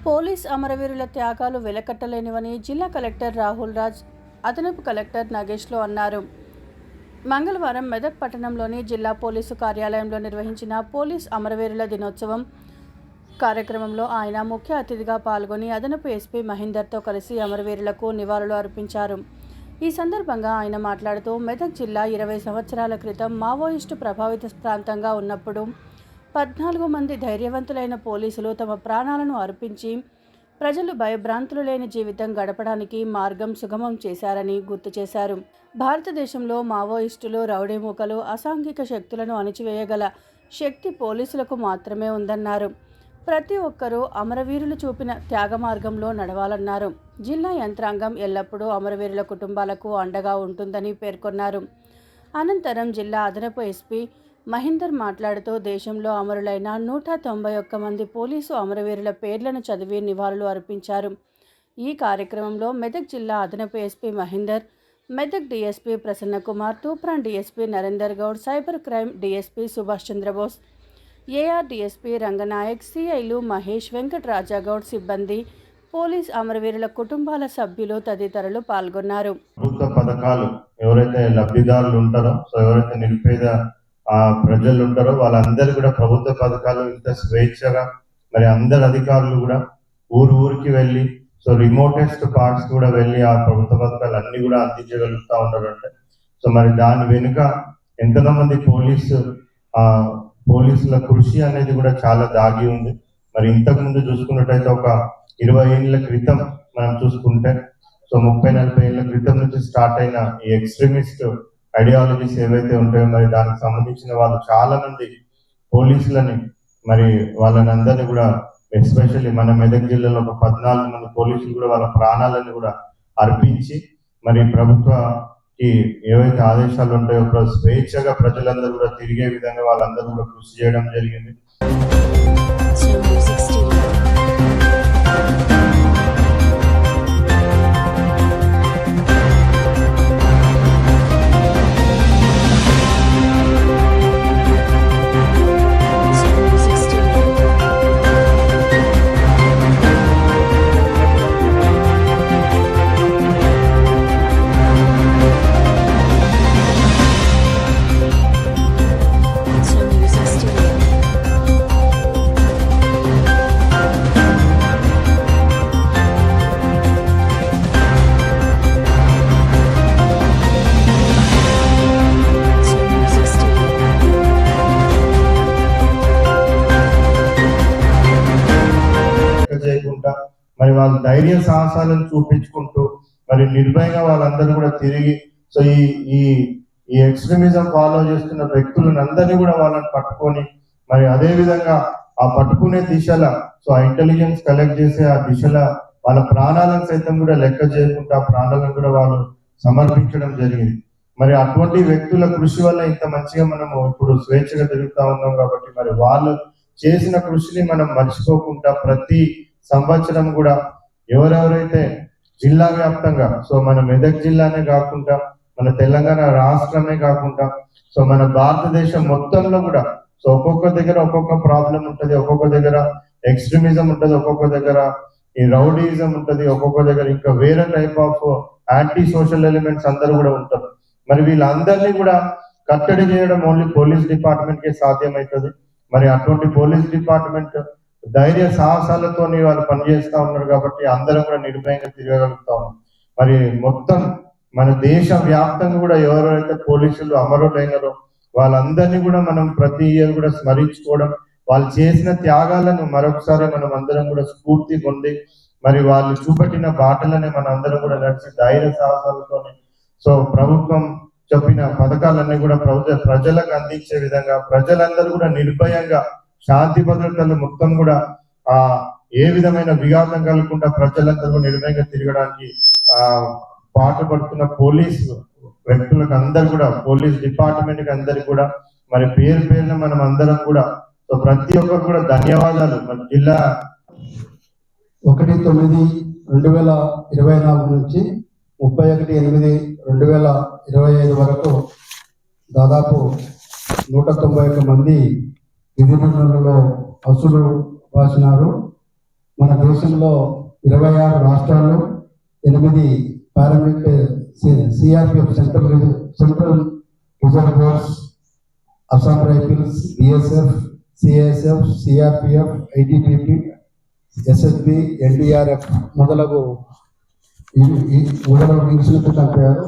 Police అమరవీరుల త్యాగాలు వెలకట్టలేనివని జిల్లా కలెక్టర్ రాహుల్ రాజ్ అదనపు కలెక్టర్ నాగేష్లో అన్నారు. మంగళవారం మెదక్ పట్టణంలోని జిల్లా పోలీసు కార్యాలయంలో నిర్వహించిన పోలీస్ అమరవీరుల దినోత్సవం కార్యక్రమంలో ఆయన ముఖ్య అతిథిగా పాల్గొని అదనపు ఎస్పీ మహేందర్తో కలిసి అమరవీరులకు నివాళులు అర్పించారు. ఈ సందర్భంగా ఆయన మాట్లాడుతూ మెదక్ జిల్లా 20 సంవత్సరాల క్రితం మావోయిస్టు ప్రభావిత ప్రాంతంగా ఉన్నప్పుడు 14 మంది ధైర్యవంతులైన పోలీసులు తమ ప్రాణాలను అర్పించి ప్రజలు భయభ్రాంతులు లేని జీవితం గడపడానికి మార్గం సుగమం చేశారని గుర్తు చేశారు. భారతదేశంలో మావోయిస్టులు, రౌడీ మూకలు, అసాంఘిక శక్తులను అణిచివేయగల శక్తి పోలీసులకు మాత్రమే ఉందన్నారు. ప్రతి ఒక్కరూ అమరవీరులు చూపిన త్యాగ మార్గంలో నడవాలన్నారు. జిల్లా యంత్రాంగం ఎల్లప్పుడూ అమరవీరుల కుటుంబాలకు అండగా ఉంటుందని పేర్కొన్నారు. అనంతరం జిల్లా అదనపు ఎస్పీ మహేందర్ మాట్లాడుతూ దేశంలో అమరులైన 191 మంది పోలీసు అమరవీరుల పేర్లను చదివి నివాళులు అర్పించారు. ఈ కార్యక్రమంలో మెదక్ జిల్లా అదనపు SP Mahender, Medak DSP Prasanna Kumar, Toopran DSP Narender Goud, cyber crime DSP Subhash Chandrabose, AR DSP Ranganayak, సిఐలు మహేష్, వెంకట్ రాజాగౌడ్, సిబ్బంది, పోలీస్ అమరవీరుల కుటుంబాల సభ్యులు తదితరులు పాల్గొన్నారు. ప్రభుత్వ పథకాలు ఎవరైతే లబ్ధిదారులు ఉంటారో, ఎవరైతే నిరుపేద ప్రజలు ఉంటారో వాళ్ళందరూ కూడా ప్రభుత్వ పథకాలు ఇంత స్వేచ్ఛగా మరి అందరు అధికారులు కూడా ఊరికి వెళ్ళి రిమోటెస్ట్ పార్ట్స్ కూడా వెళ్ళి ఆ ప్రభుత్వ పథకాలు అన్ని కూడా అందించగలుగుతూ ఉంటారు. అంటే మరి దాని వెనుక ఎంతో మంది పోలీసుల కృషి అనేది కూడా చాలా దాగి ఉంది. మరి ఇంతకు ముందు చూసుకున్నట్టయితే ఒక 20 ఏళ్ల క్రితం మనం చూసుకుంటే 30-40 ఏళ్ల క్రితం నుంచి స్టార్ట్ అయిన ఈ ఎక్స్ట్రీమిస్ట్ ఐడియాలజీస్ ఏవైతే ఉంటాయో మరి దానికి సంబంధించిన వాళ్ళు చాలా మంది పోలీసులని మరి వాళ్ళని అందరినీ కూడా ఎస్పెషల్లీ మన మెదక్ జిల్లాలో ఒక 14 మంది పోలీసులు కూడా వాళ్ళ ప్రాణాలను కూడా అర్పించి మరి ప్రభుత్వకి ఏవైతే ఆదేశాలు ఉంటాయో స్వేచ్ఛగా ప్రజలందరూ కూడా తిరిగే విధంగా వాళ్ళందరూ కూడా కృషి చేయడం జరిగింది. చేయకుండా మరి వాళ్ళ ధైర్య సాహసాలను చూపించుకుంటూ మరి నిర్భయంగా వాళ్ళందరూ కూడా తిరిగి ఈ ఎక్స్ట్రీమిజం ఫాలో చేస్తున్న వ్యక్తులను అందరినీ కూడా వాళ్ళని పట్టుకొని మరి అదే విధంగా ఆ పట్టుకునే దిశల ఆ ఇంటెలిజెన్స్ కలెక్ట్ చేసే ఆ దిశల వాళ్ళ ప్రాణాలను సైతం కూడా లెక్క చేయకుండా ప్రాణాలను కూడా వాళ్ళు సమర్పించడం జరిగింది. మరి అటువంటి వ్యక్తుల కృషి వల్ల ఇంత మంచిగా మనము ఇప్పుడు స్వేచ్ఛగా తిరుగుతా ఉన్నాం. కాబట్టి మరి వాళ్ళు చేసిన కృషిని మనం మర్చిపోకుండా ప్రతి సంవత్సరం కూడా ఎవరెవరైతే జిల్లా వ్యాప్తంగా మన మెదక్ జిల్లానే కాకుండా మన తెలంగాణ రాష్ట్రమే కాకుండా మన భారతదేశం మొత్తంలో కూడా ఒక్కొక్క దగ్గర ఒక్కొక్క ప్రాబ్లం ఉంటుంది, ఒక్కొక్క దగ్గర ఎక్స్ట్రీమిజం ఉంటుంది, ఒక్కొక్క దగ్గర ఈ రౌడీయిజం ఉంటుంది, ఒక్కొక్క దగ్గర ఇంకా వేరే type of anti social elements అందరూ కూడా ఉంటారు. మరి వీళ్ళందరినీ కూడా కట్టడి చేయడం ఓన్లీ పోలీస్ డిపార్ట్మెంట్ కే సాధ్యమవుతుంది. మరి అటువంటి పోలీస్ డిపార్ట్మెంట్ ధైర్య సాహసాలతో వాళ్ళు పనిచేస్తా ఉన్నారు కాబట్టి అందరం కూడా నిర్భయంగా తిరగలుగుతా ఉన్నాం. మరి మొత్తం మన దేశ వ్యాప్తంగా కూడా ఎవరైతే పోలీసులు అమరులైనారో వాళ్ళందరినీ కూడా మనం ప్రతి ఇయర్ కూడా స్మరించుకోవడం, వాళ్ళు చేసిన త్యాగాలను మరొకసారి మనం అందరం కూడా స్ఫూర్తి పొంది మరి వాళ్ళు చూపట్టిన బాటలనే మన అందరం కూడా నడిచి ధైర్య సాహసాలతో ప్రభుత్వం చెప్పిన పథకాలన్నీ కూడా ప్రజలకు అందించే విధంగా ప్రజలందరూ కూడా నిర్భయంగా శాంతి భద్రతలు మొత్తం కూడా ఏ విధమైన విఘాతం కలగకుండా ప్రజలందరూ నిర్భయంగా తిరగడానికి పాటుపడుతున్న పోలీసు వ్యక్తులకు అందరు కూడా పోలీస్ డిపార్ట్మెంట్ కి అందరికి కూడా మరి పేరున మనం అందరం కూడా ప్రతి ఒక్కరు కూడా ధన్యవాదాలు. మన జిల్లా 1/9/2024 నుంచి 31/8/2025 వరకు దాదాపు 191 మంది విధులలో అసులు వాసినారు. మన దేశంలో 26 రాష్ట్రాల్లో 8 paramilitary CRPF central reserve force, Assam rifles, BSF, CISF, CRPF, ITBP, SSB, NDRF మొదలగు నిలిచినట్టు చంపారు.